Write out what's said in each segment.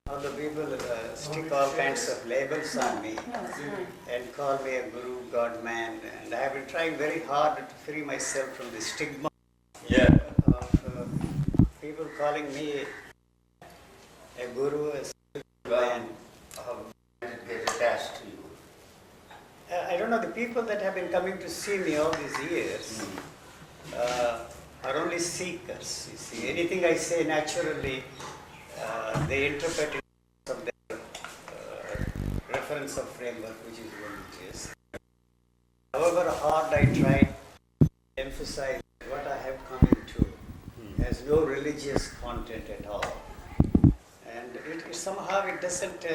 All the people stick all kinds of labels on me and call me a guru, God man, and I have been trying very hard to free myself from the stigma of people calling me a guru, a spiritual man. How did it get attached to you? I don't know, the people that have been coming to see me all these years are only seekers. You see, anything I say naturally, they interpret it from their reference of framework, which is religious. However hard I try to emphasize what I have come into has no religious content at all. And somehow it doesn't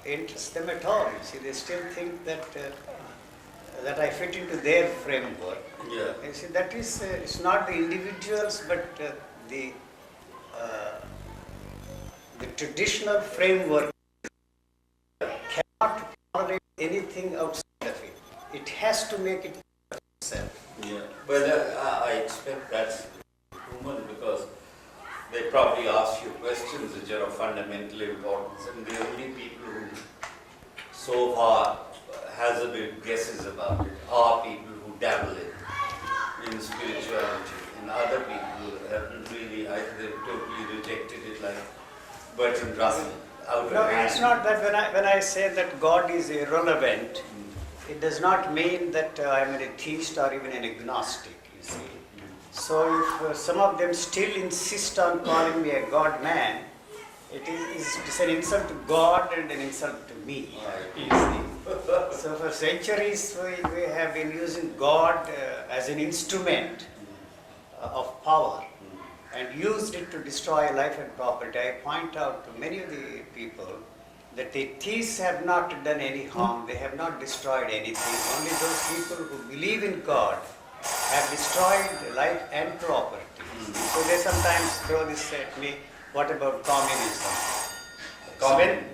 interest them at all. You see, they still think that that I fit into their framework. Yeah. You see, that is, it's not the individuals, but the traditional framework cannot tolerate anything outside of it. It has to make it itself. Yeah. Well, I expect that's human because they probably ask you questions which are of fundamental importance, and the only people who so far hazarded guesses about it are people who dabble in spirituality, and other people haven't really, they've totally rejected it, like Bertrand Russell. No, it's not that when I say that God is irrelevant, it does not mean that I'm an atheist or even an agnostic, you see. So if some of them still insist on calling me a God man, it's an insult to God and an insult to me, you see. So for centuries we have been using God as an instrument of power and used it to destroy life and property. I point out to many of the people that the thieves have not done any harm, they have not destroyed anything. Only those people who believe in God have destroyed life and property. So they sometimes throw this at me, what about communism?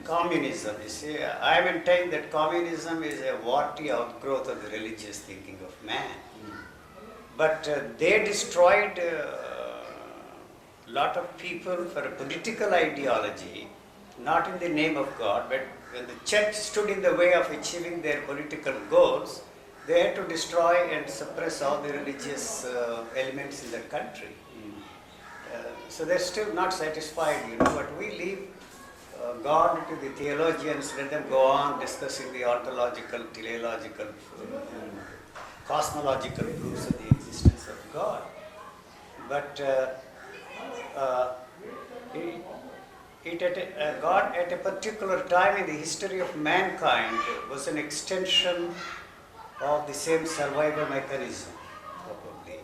Communism, you see, I maintain that communism is a warty outgrowth of the religious thinking of man. But they destroyed a lot of people for a political ideology, not in the name of God, but when the church stood in the way of achieving their political goals, they had to destroy and suppress all the religious elements in that country. So they're still not satisfied, but we leave God to the theologians, let them go on discussing the ontological, teleological, cosmological proofs of the existence of God. But God at a particular time in the history of mankind was an extension of the same survival mechanism, probably.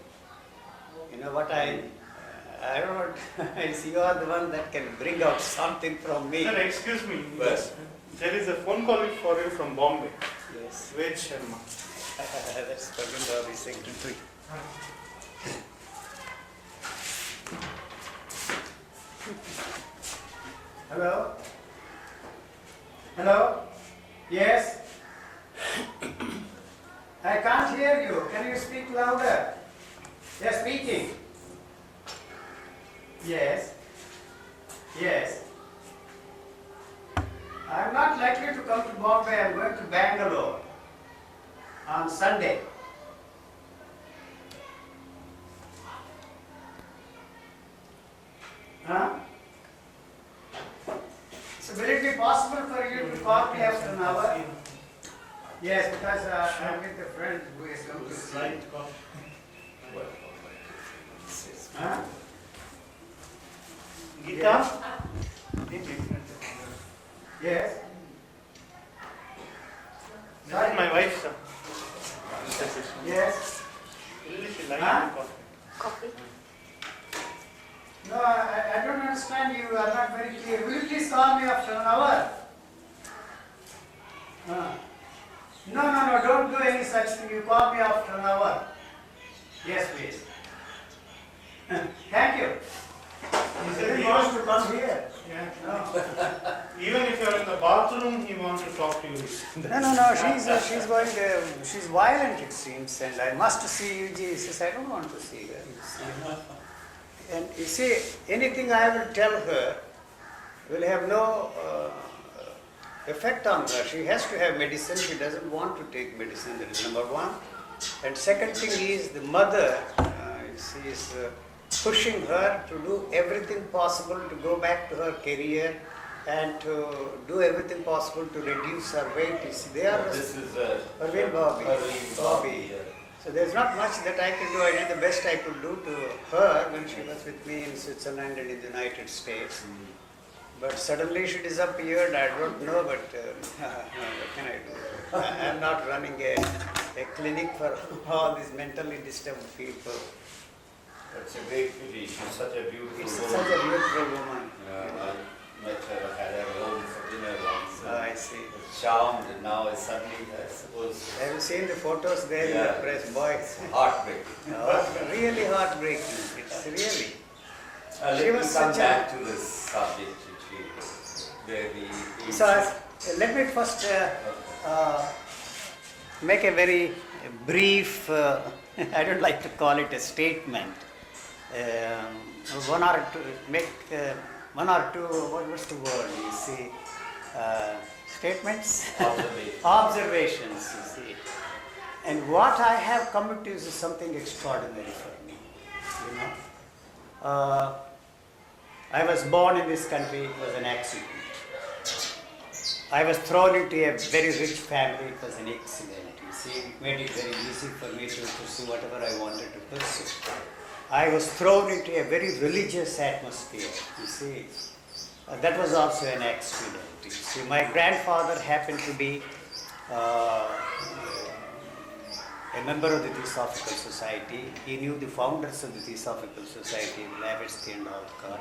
You know what I don't know, I see you are the one that can bring out something from me. Sir, excuse me. Yes. There is a phone call for you from Bombay. Yes. Wait, Sharma. That's Govinda secretary. Hello? Hello? Yes? I can't hear you. Can you speak louder? Yes, speaking. Yes. Yes. I'm not likely to come to Bombay. I'm going to Bangalore on Sunday. Huh? So will it be possible for you to call me after an hour? Yes, because I'm with a friend who is going to see me. Huh? Gita? Yes. This is my wife, sir. Yes. Really, she likes Huh? coffee. No, I don't understand. You are not very clear. Will you please call me after an hour? No, don't do any such thing. You call me after an hour. Yes, please. Thank you. He He said, wants to come here. yeah. No, Even if you are in the bathroom, he wants to talk to you. no. She's going. She's violent, it seems, and I must see you. She says, I don't want to see her. And you see, anything I will tell her will have have no effect on her. She has to have medicine. She doesn't want to take medicine. That is number one. And second thing is the mother. She is pushing her to do everything possible to go back to her career and to do everything possible to reduce her weight. You see, they are This is Arvind Bobby. Arvind Bobby. So there's not much that I can do. I did the best I could do to her when she was with me in Switzerland and in the United States. But suddenly she disappeared. I don't know, but what can I do? I'm not running a clinic for all these mentally disturbed people. That's a great pity. She's such a beautiful It's woman. such a beautiful woman. I met her, had her home for dinner once. I see. Was charmed, and now is suddenly, I suppose, Have you seen the photos there in Yeah. the press, boys? heartbreaking. Really heartbreaking. It's really. Let She me was come such back to this subject, where the So let me first make a very brief, I don't like to call it a statement. One or two, what was the word, you see, statements? Observations, you see. And what I have come to is something extraordinary for me, you know. I was born in this country, it was an accident. I was thrown into a very rich family, it was an accident, you see. It made it very easy for me to pursue whatever I wanted to pursue. I was thrown into a very religious atmosphere, you see. That was also an accident, you see. My grandfather happened to be a member of the Theosophical Society. He knew the founders of the Theosophical Society, Blavatsky and Alcott,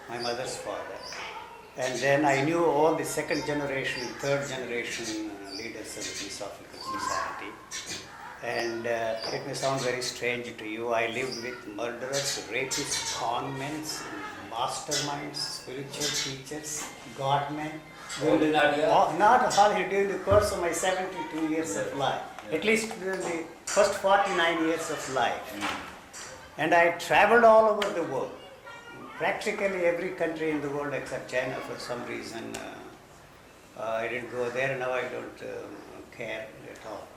my mother's father. And then I knew all the second generation and third generation leaders of the Theosophical Society. And it may sound very strange to you, I lived with murderers, rapists, con men, masterminds, spiritual teachers, godmen. All in India? Not all during the course of my 72 years of life. At least during the first 49 years of life. And I traveled all over the world. Practically every country in the world except China for some reason. I didn't go there, now I don't care at all.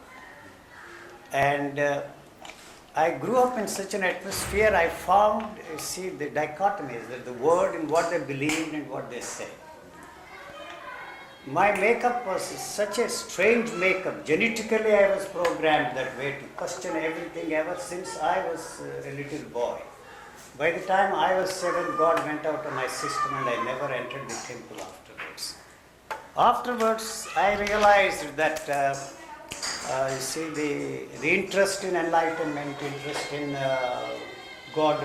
And I grew up in such an atmosphere, I found, see, the dichotomies, that the word and what they believed and what they said. My makeup was such a strange makeup. Genetically I was programmed that way to question everything ever since I was a little boy. By the time I was 7, God went out of my system and I never entered the temple afterwards. Afterwards, I realized that, you see, the interest in enlightenment, interest in God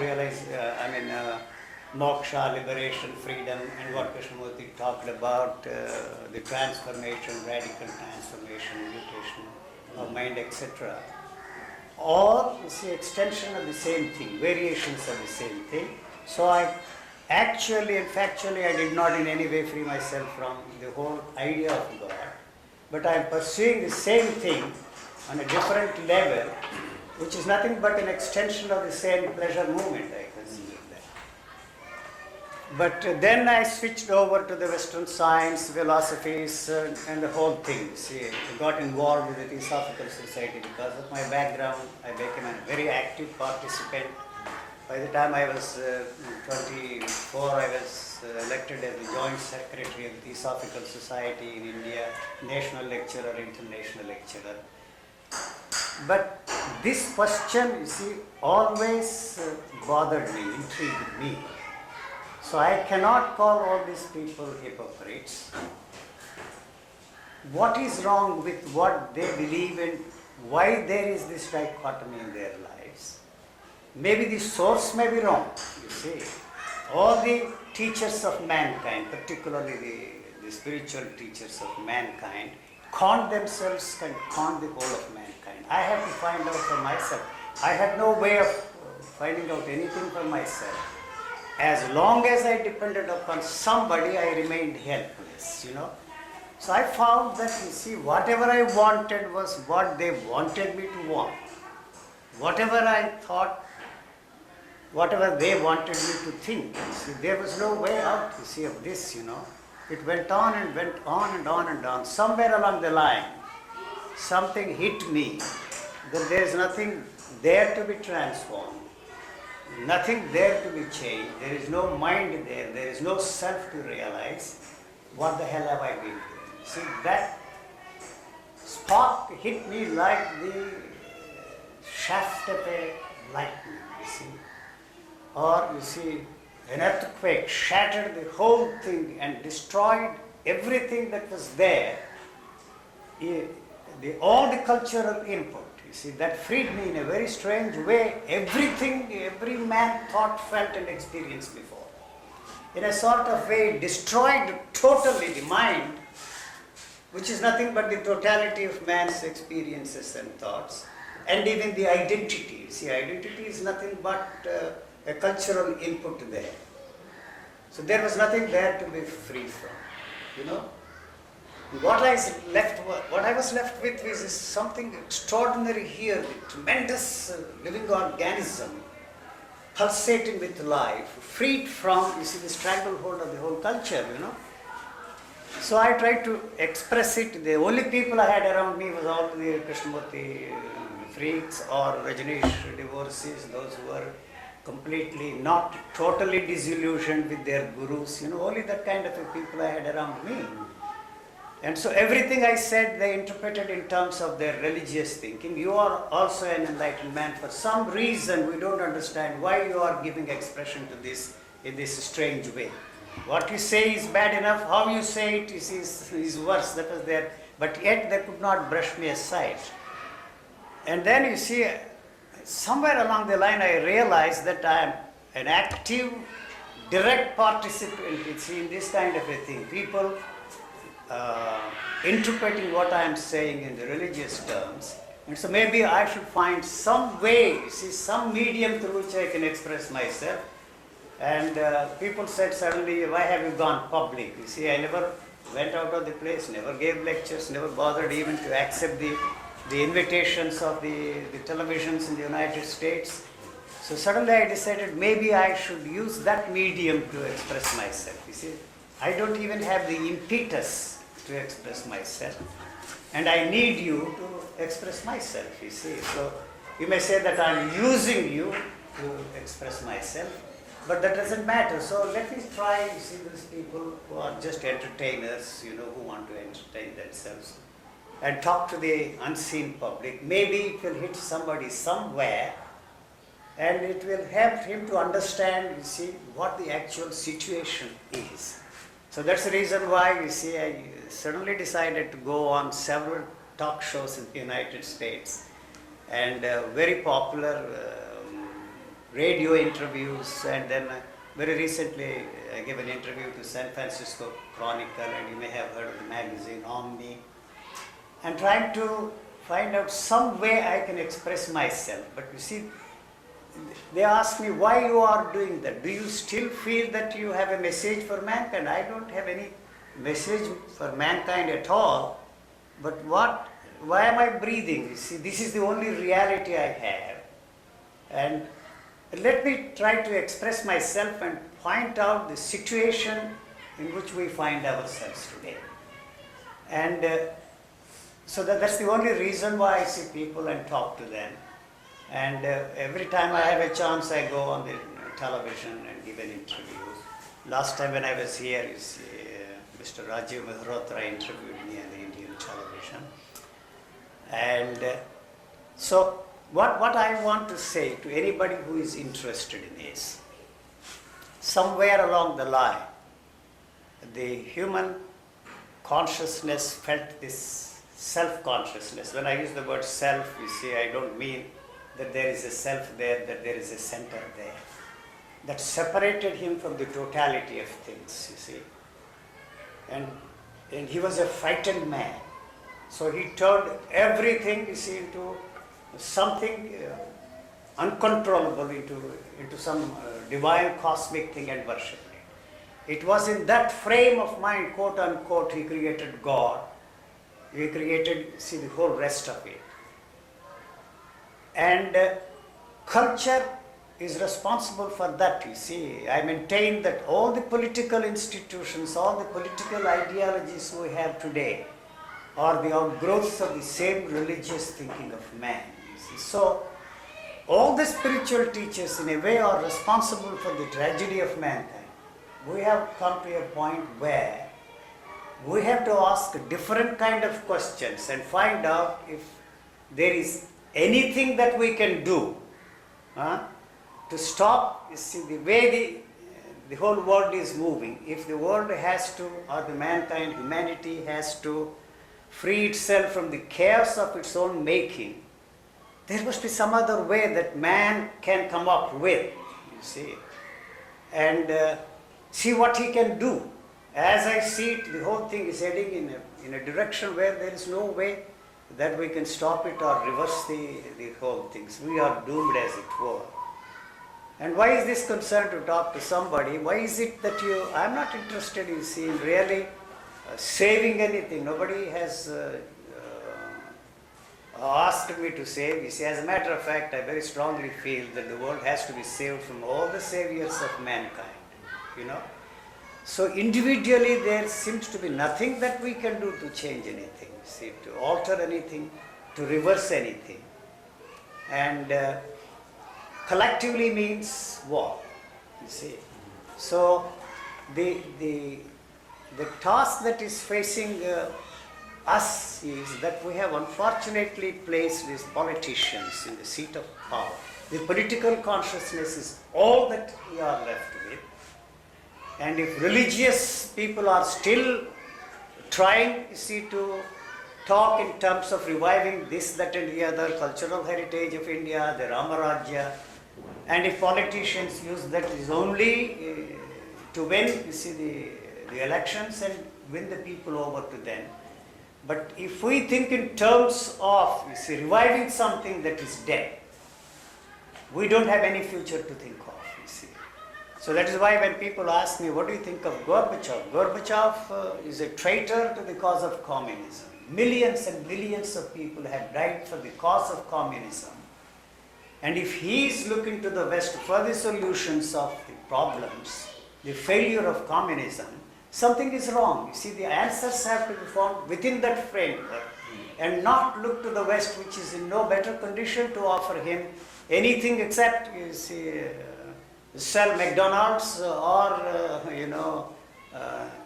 moksha, liberation, freedom, and what Krishnamurti talked about, the transformation, radical transformation, mutation of mind, etc. All is the extension of the same thing, variations of the same thing. So I actually and factually I did not in any way free myself from the whole idea of God. But I am pursuing the same thing on a different level, which is nothing but an extension of the same pleasure movement, I consider that. But then I switched over to the Western science, philosophies, and the whole thing. See, I got involved with the Theosophical Society because of my background. I became a very active participant. By the time I was 24, I was elected as the Joint Secretary of the Theosophical Society in India, national lecturer, international lecturer. But this question, you see, always bothered me, intrigued me. So I cannot call all these people hypocrites. What is wrong with what they believe in? Why there is this dichotomy in their lives? Maybe the source may be wrong, you see. All the teachers of mankind, particularly the spiritual teachers of mankind, con themselves and con the whole of mankind. I have to find out for myself. I had no way of finding out anything for myself. As long as I depended upon somebody, I remained helpless, you know. So I found that, you see, whatever I wanted was what they wanted me to want. Whatever I thought, whatever they wanted me to think. You see, there was no way out, you see, of this, you know. It went on and went on and on and on. Somewhere along the line, something hit me that there is nothing there to be transformed, nothing there to be changed, there is no mind there, there is no self to realize. What the hell have I been doing? See, that spark hit me like the shaft of a lightning, you see. Or you see, an earthquake shattered the whole thing and destroyed everything that was there. All the cultural input, you see, that freed me in a very strange way. Everything every man thought, felt and experienced before. In a sort of way, destroyed totally the mind, which is nothing but the totality of man's experiences and thoughts, and even the identity. See, identity is nothing but a cultural input there. So there was nothing there to be free from, you know. What I was left with is something extraordinary here, the tremendous living organism, pulsating with life, freed from, you see, the stranglehold of the whole culture, you know. So I tried to express it. The only people I had around me was all the Krishnamurti freaks or Rajneesh divorcees, those who were completely not totally disillusioned with their gurus, you know, only that kind of people I had around me. And so everything I said, they interpreted in terms of their religious thinking. You are also an enlightened man. For some reason, we don't understand why you are giving expression to this in this strange way. What you say is bad enough, how you say it is worse. That was there. But yet they could not brush me aside. And then you see, somewhere along the line, I realized that I am an active, direct participant, you see, in this kind of a thing. People interpreting what I am saying in the religious terms. And so maybe I should find some way, you see, some medium through which I can express myself. And people said suddenly, why have you gone public? You see, I never went out of the place, never gave lectures, never bothered even to accept the invitations of the televisions in the United States. So suddenly I decided maybe I should use that medium to express myself. You see, I don't even have the impetus to express myself, and I need you to express myself, you see. So you may say that I'm using you to express myself, but that doesn't matter. So let me try, you see, these people who are just entertainers, you know, who want to entertain themselves, and talk to the unseen public. Maybe it will hit somebody somewhere, and it will help him to understand, you see, what the actual situation is. So that's the reason why, you see, I suddenly decided to go on several talk shows in the United States, and very popular radio interviews, and then very recently I gave an interview to San Francisco Chronicle, and you may have heard of the magazine Omni, and trying to find out some way I can express myself. But you see, they ask me why you are doing that. Do you still feel that you have a message for mankind? I don't have any message for mankind at all. But why am I breathing? You see, this is the only reality I have. And let me try to express myself and point out the situation in which we find ourselves today. And so that's the only reason why I see people and talk to them. And every time I have a chance, I go on the television and give an interview. Last time when I was here, you see, Mr. Rajiv Mehrotra interviewed me on the Indian television. And so what I want to say to anybody who is interested in this, somewhere along the line, the human consciousness felt this self-consciousness. When I use the word self, you see, I don't mean that there is a self there, that there is a center there. That separated him from the totality of things, you see. And he was a frightened man. So he turned everything, you see, into something uncontrollable, into some divine cosmic thing, and worshipped it. It was in that frame of mind, quote unquote, he created God. He created, see, the whole rest of it. And culture is responsible for that, you see. I maintain that all the political institutions, all the political ideologies we have today are the outgrowths of the same religious thinking of man, you see. So, all the spiritual teachers in a way are responsible for the tragedy of mankind. We have come to a point where we have to ask a different kind of questions and find out if there is anything that we can do to stop, you see, the way the whole world is moving. If the world has to, or the mankind, humanity has to free itself from the chaos of its own making, there must be some other way that man can come up with, you see, and see what he can do. As I see it, the whole thing is heading in a direction where there is no way that we can stop it or reverse the whole things. We are doomed, as it were. And why is this concern to talk to somebody? Why is it that I'm not interested, you see, in really saving anything. Nobody has asked me to save. You see, as a matter of fact, I very strongly feel that the world has to be saved from all the saviors of mankind, you know. So individually there seems to be nothing that we can do to change anything, see, to alter anything, to reverse anything. And collectively means what, you see. So the task that is facing us is that we have unfortunately placed these politicians in the seat of power. The political consciousness is all that we are left with. And if religious people are still trying, you see, to talk in terms of reviving this, that and the other cultural heritage of India, the Ramarajya, and if politicians use that is only to win, you see, the elections and win the people over to them. But if we think in terms of, you see, reviving something that is dead, we don't have any future to think of, you see. So that is why when people ask me, what do you think of Gorbachev? Gorbachev is a traitor to the cause of communism. Millions and millions of people have died for the cause of communism. And if he is looking to the West for the solutions of the problems, the failure of communism, something is wrong. You see, the answers have to be found within that framework and not look to the West, which is in no better condition to offer him anything except, you see, sell McDonald's or,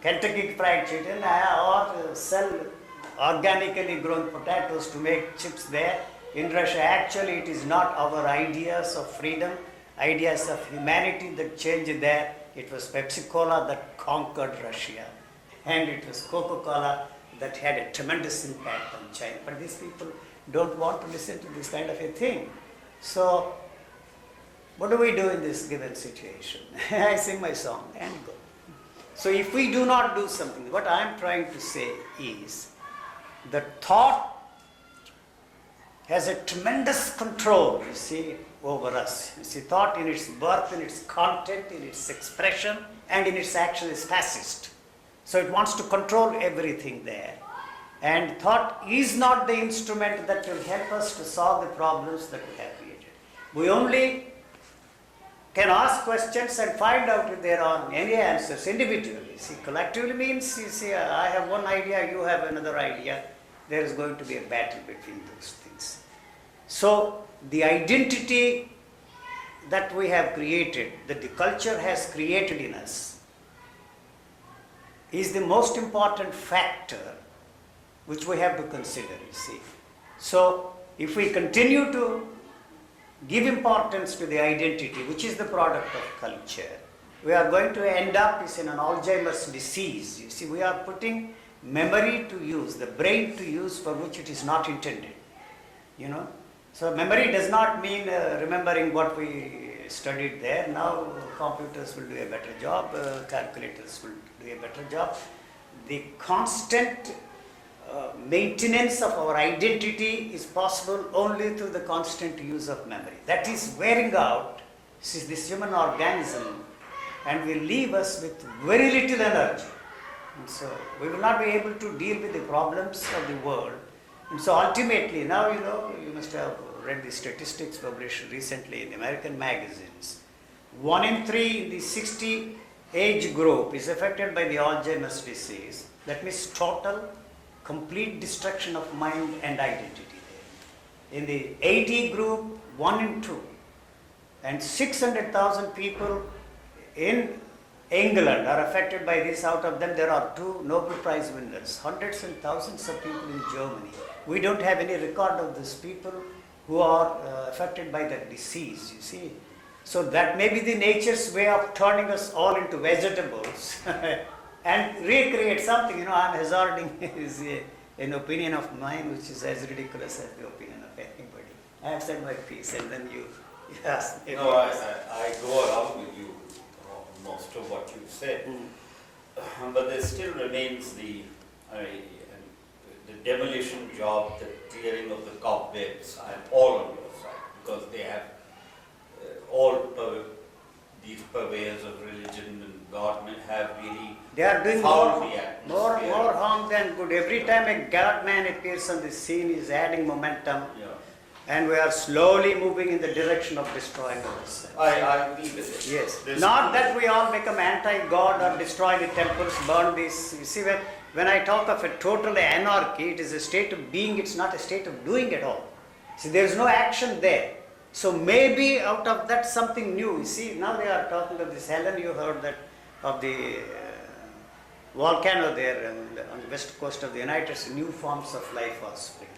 Kentucky Fried Chicken or sell organically grown potatoes to make chips there. In Russia, actually, it is not our ideas of freedom, ideas of humanity that changed there. It was Pepsi-Cola that conquered Russia. And it was Coca-Cola that had a tremendous impact on China. But these people don't want to listen to this kind of a thing. So, what do we do in this given situation? I sing my song and go. So if we do not do something, what I am trying to say is that thought has a tremendous control, you see, over us. You see, thought in its birth, in its content, in its expression, and in its action is fascist. So it wants to control everything there. And thought is not the instrument that will help us to solve the problems that we have created. We only can ask questions and find out if there are any answers individually. See, collectively means, you see, I have one idea, you have another idea. There is going to be a battle between those things. So, the identity that we have created, that the culture has created in us, is the most important factor which we have to consider, you see. So, if we continue to give importance to the identity, which is the product of culture, we are going to end up in an Alzheimer's disease. You see, we are putting memory to use, the brain to use for which it is not intended, you know. So memory does not mean remembering what we studied there. Now computers will do a better job, calculators will do a better job. The constant maintenance of our identity is possible only through the constant use of memory. That is wearing out this human organism and will leave us with very little energy. And so we will not be able to deal with the problems of the world. And so ultimately, now you must have read the statistics published recently in the American magazines. 1 in 3 in the 60 age group is affected by the Alzheimer's disease. That means total, complete destruction of mind and identity. In the 80 group, 1 in 2. And 600,000 people in England are affected by this. Out of them, there are 2 Nobel Prize winners, hundreds and thousands of people in Germany. We don't have any record of these people who are affected by that disease, you see. So that may be the nature's way of turning us all into vegetables and recreate something. I'm hazarding is an opinion of mine which is as ridiculous as the opinion of anybody. I have said my piece and then you ask me. No, I go along with you on most of what you've said. But there still remains the demolition job, the clearing of the cobwebs. I'm all on your side because they have these purveyors of religion and God have really they are doing fouled more the atmosphere. harm than good. Every time a God man appears on the scene, is adding momentum, Yeah. and we are slowly moving in the direction of destroying ourselves. I agree with it. Yes. There's Not that we all become anti-God or destroy the temples, burn this. You see, when I talk of a total anarchy, it is a state of being, it's not a state of doing at all. See, there is no action there. So maybe out of that something new. You see, now they are talking of this Helen, you heard that of the volcano there on the west coast of the United States, new forms of life are springing.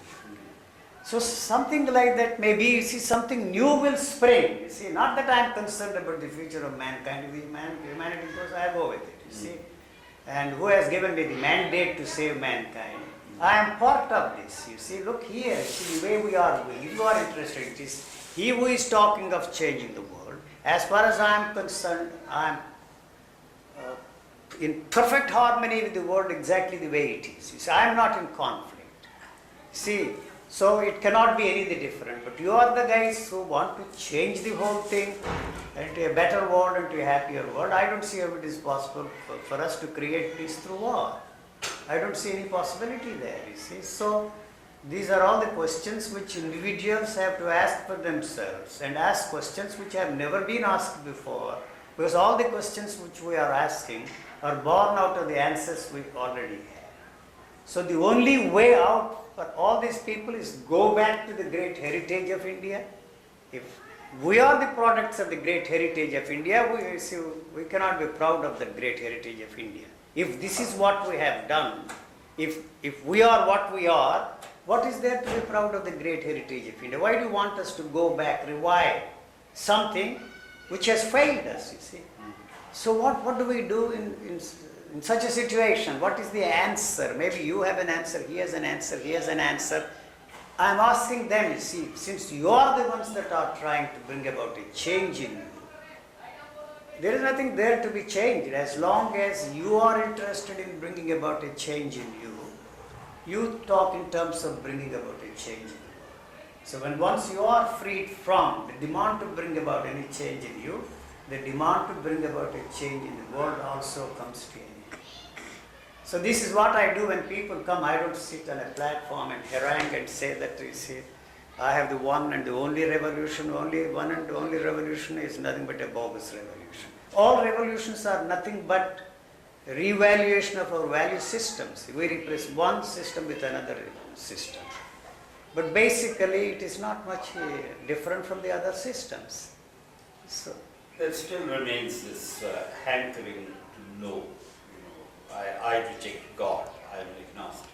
So something like that, maybe you see something new will spring. You see, not that I am concerned about the future of mankind. If humanity goes, I go with it. You see, and who has given me the mandate to save mankind? I am part of this. You see, look here. See the way we are going. If you are interested, it is he who is talking of changing the world. As far as I am concerned, I am in perfect harmony with the world exactly the way it is. You see, I am not in conflict. See. So it cannot be any different. But you are the guys who want to change the whole thing into a better world, into a happier world. I don't see how it is possible for us to create peace through war. I don't see any possibility there, you see. So these are all the questions which individuals have to ask for themselves and ask questions which have never been asked before, because all the questions which we are asking are born out of the answers we already have. So the only way out for all these people is go back to the great heritage of India. If we are the products of the great heritage of India, we cannot be proud of the great heritage of India. If this is what we have done, if we are what we are, what is there to be proud of the great heritage of India? Why do you want us to go back, revive something which has failed us, you see? So what do we do in such a situation? What is the answer? Maybe you have an answer, he has an answer, he has an answer. I am asking them, you see, since you are the ones that are trying to bring about a change in you, there is nothing there to be changed. As long as you are interested in bringing about a change in you, you talk in terms of bringing about a change in you. So once you are freed from the demand to bring about any change in you, the demand to bring about a change in the world also comes to an end. So this is what I do when people come. I don't sit on a platform and harangue and say that, you see, I have the one and the only revolution. Only one and the only revolution is nothing but a bogus revolution. All revolutions are nothing but revaluation of our value systems. We replace one system with another system. But basically it is not much different from the other systems. So there still remains this hankering to know. I reject God. I am agnostic.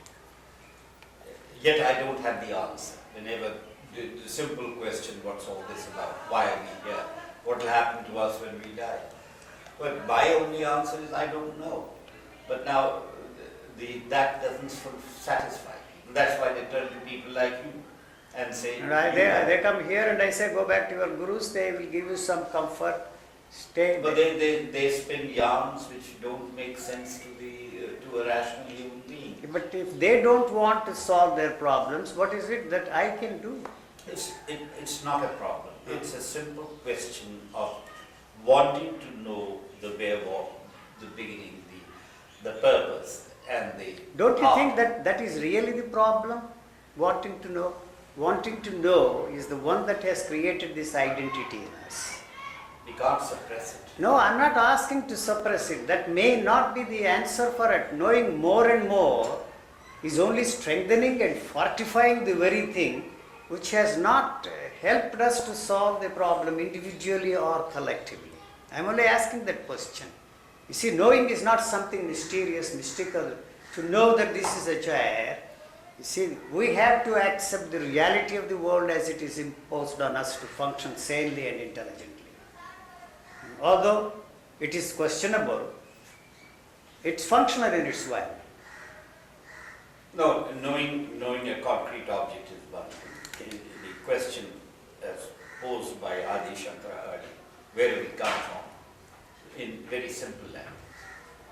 Yet I don't have the answer. Whenever the simple question, what's all this about? Why are we here? What will happen to us when we die? But my only answer is I don't know. But now that doesn't satisfy. That's why they turn to people like you and say. And they come here and I say, go back to your gurus. They will give you some comfort. Stay. But they spin yarns which don't make sense to a rational human being. But if they don't want to solve their problems, what is it that I can do? It's not a problem. It's a simple question of wanting to know the way of the beginning, the purpose and the Don't you path. think that is really the problem? Wanting to know? wanting to know is the one that has created this identity in us. We can't suppress it. No, I'm not asking to suppress it. That may not be the answer for it. Knowing more and more is only strengthening and fortifying the very thing which has not helped us to solve the problem individually or collectively. I'm only asking that question. You see, knowing is not something mysterious, mystical. To know that this is a chair, you see, we have to accept the reality of the world as it is imposed on us to function sanely and intelligently. Although it is questionable, it's functional in its way. No, knowing a concrete object is one thing. The question as posed by Adi Shankara earlier, where do we come from? In very simple language.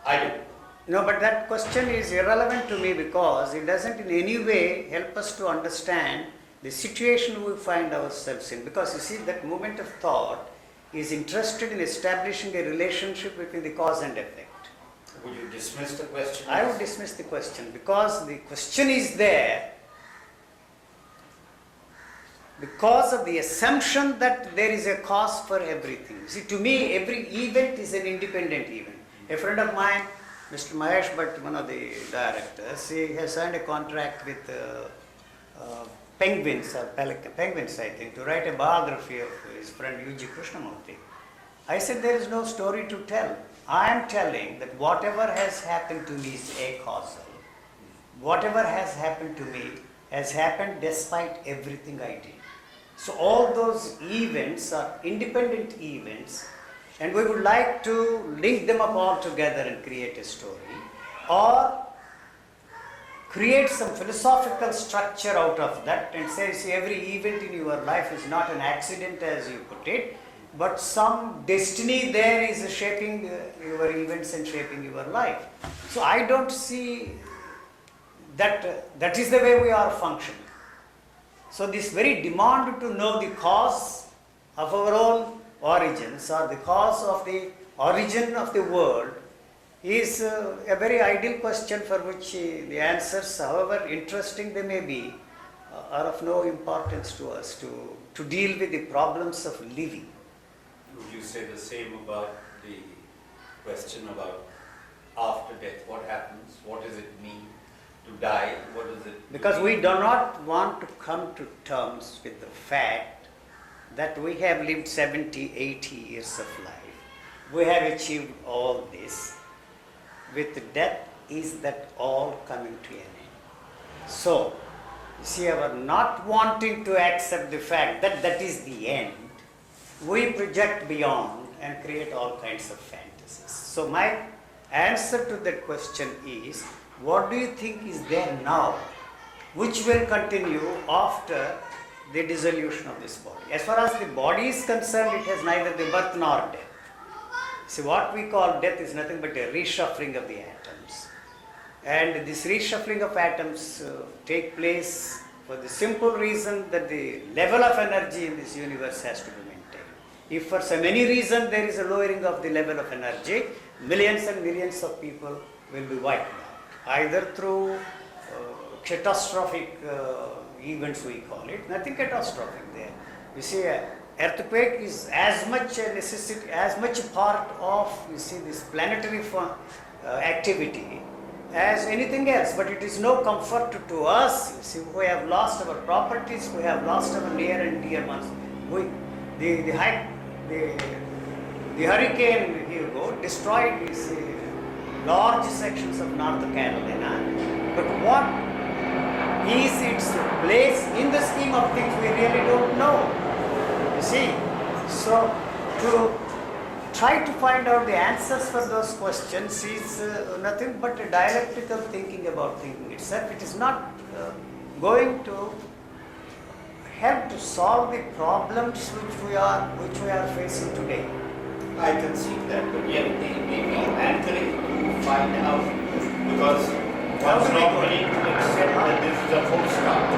I do. No, but that question is irrelevant to me because it doesn't in any way help us to understand the situation we find ourselves in. Because you see, that movement of thought is interested in establishing a relationship between the cause and effect. Would you dismiss the question? I would dismiss the question because the question is there because of the assumption that there is a cause for everything. See, to me, every event is an independent event. A friend of mine, Mr. Mahesh Bhatt, one of the directors, he has signed a contract with Penguins, Penguins, I think, to write a biography of his friend U.G. Krishnamurti. I said, there is no story to tell. I am telling that whatever has happened to me is acausal. Whatever has happened to me has happened despite everything I did. So all those events are independent events, and we would like to link them up all together and create a story, or create some philosophical structure out of that and say, see, every event in your life is not an accident as you put it, but some destiny there is shaping your events and shaping your life. So I don't see that that is the way we are functioning. So this very demand to know the cause of our own origins or the cause of the origin of the world is a very ideal question for which the answers, however interesting they may be, are of no importance to us to deal with the problems of living. Would you say the same about the question about after death? What happens? What does it mean to die? What does it Because mean? we do not want to come to terms with the fact that we have lived 70, 80 years of life. We have achieved all this. With death, is that all coming to an end? So, you see, our not wanting to accept the fact that that is the end, we project beyond and create all kinds of fantasies. So my answer to that question is, what do you think is there now, which will continue after the dissolution of this body? As far as the body is concerned, it has neither the birth nor death. See, what we call death is nothing but a reshuffling of the atoms. And this reshuffling of atoms take place for the simple reason that the level of energy in this universe has to be maintained. If for some any reason there is a lowering of the level of energy, millions and millions of people will be wiped out, either through catastrophic events we call it, nothing catastrophic there. You see, earthquake is as much a necessity, as much a part of, you see, this planetary activity as anything else, but it is no comfort to us. You see, we have lost our properties, we have lost our near and dear ones. The hurricane Hugo destroyed, you see, large sections of North Carolina, but what is its place in the scheme of things we really don't know. You see, so to try to find out the answers for those questions is nothing but a dialectical thinking about thinking itself. It is not going to help to solve the problems which we are facing today. I concede that, but yet maybe anchoring to find out, because one's not willing to accept that this is a full stop.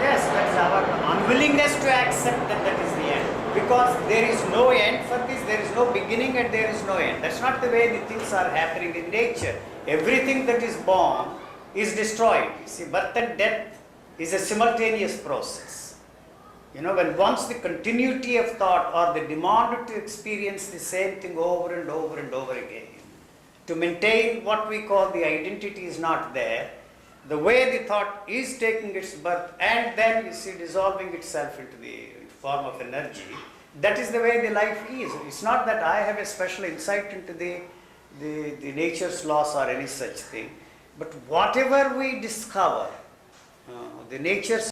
Yes, that's our unwillingness to accept that that is the end. Because there is no end for this, there is no beginning and there is no end. That's not the way the things are happening in nature. Everything that is born is destroyed. You see, birth and death is a simultaneous process. You know, when once the continuity of thought or the demand to experience the same thing over and over and over again, to maintain what we call the identity is not there, the way the thought is taking its birth and then you see dissolving itself into the form of energy, that is the way the life is. It's not that I have a special insight into the nature's laws or any such thing, but whatever we discover, the nature's